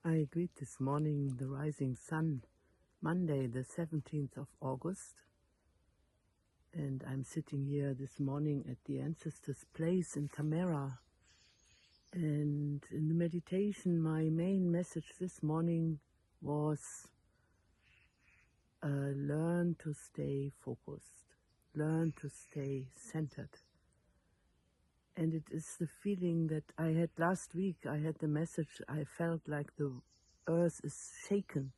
I greet this morning the rising sun, Monday the 17th of August, and I'm sitting here this morning at the ancestors' place in Tamara. And in the meditation, my main message this morning was learn to stay focused, learn to stay centered. And it is the feeling that I had last week. I had the message, I felt like the earth is shaken,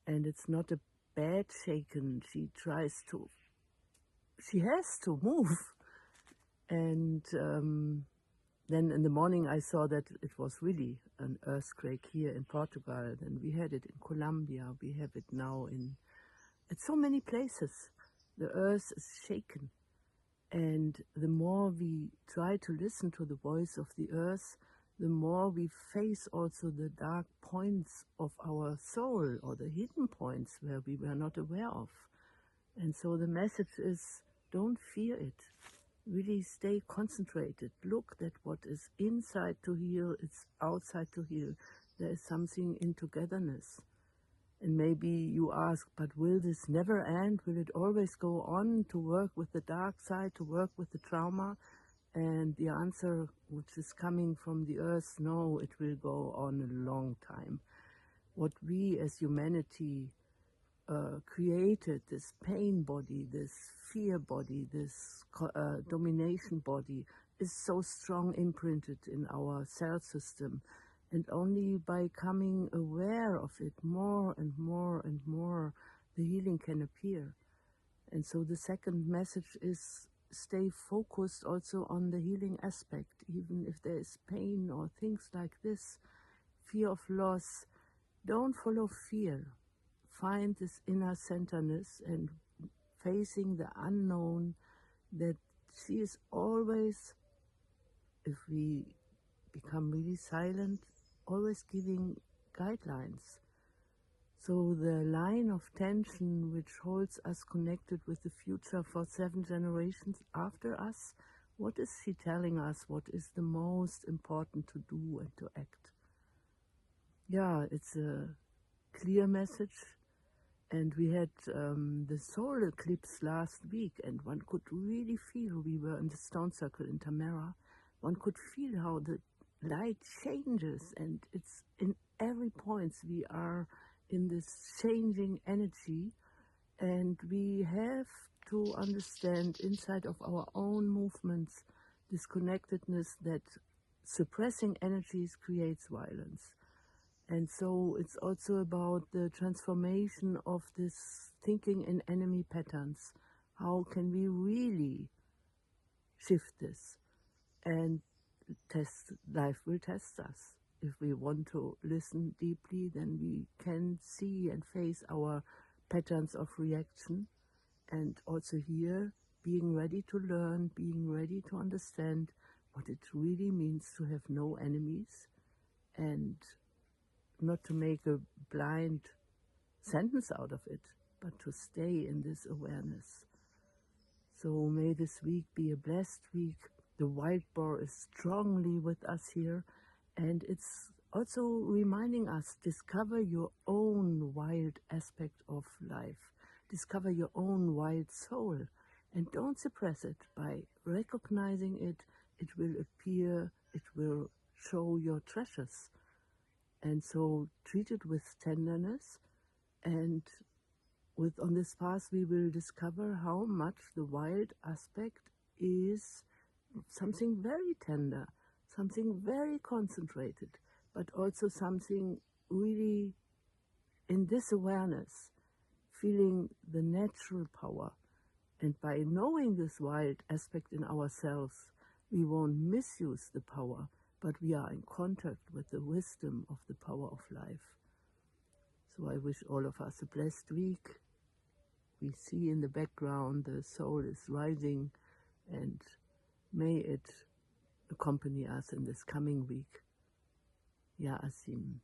and it's not a bad shaken. She has to move. And then in the morning I saw that it was really an earthquake here in Portugal. Then we had it in Colombia, we have it now at so many places. The earth is shaken. And the more we try to listen to the voice of the earth, the more we face also the dark points of our soul, or the hidden points where we were not aware of. And so the message is, don't fear it. Really stay concentrated. Look at what is inside to heal, it's outside to heal. There is something in togetherness. And maybe you ask, but will this never end? Will it always go on to work with the dark side, to work with the trauma? And the answer, which is coming from the earth, no, it will go on a long time. What we as humanity created, this pain body, this fear body, this domination body, is so strong imprinted in our cell system. And only by coming aware of it more and more and more, the healing can appear. And so the second message is, stay focused also on the healing aspect, even if there is pain or things like this, fear of loss. Don't follow fear. Find this inner centeredness and facing the unknown, that she is always, if we become really silent, always giving guidelines. So the line of tension which holds us connected with the future for 7 generations after us, what is she telling us? What is the most important to do and to act? Yeah, it's a clear message. And we had the solar eclipse last week, and one could really feel, we were in the stone circle in Tamara, one could feel how the light changes, and it's in every point we are in this changing energy, and we have to understand inside of our own movements this connectedness, that suppressing energies creates violence. And so it's also about the transformation of this thinking in enemy patterns. How can we really shift this? And life will test us. If we want to listen deeply, then we can see and face our patterns of reaction. And also here, being ready to learn, being ready to understand what it really means to have no enemies, and not to make a blind sentence out of it, but to stay in this awareness. So may this week be a blessed week. The wild boar is strongly with us here, and it's also reminding us, discover your own wild aspect of life. Discover your own wild soul, and don't suppress it. By recognizing it, it will appear, it will show your treasures. And so treat it with tenderness, and on this path we will discover how much the wild aspect is something very tender, something very concentrated, but also something really in this awareness, feeling the natural power. And by knowing this wild aspect in ourselves, we won't misuse the power, but we are in contact with the wisdom of the power of life. So I wish all of us a blessed week. We see in the background the soul is rising, and may it accompany us in this coming week. Ya Asim.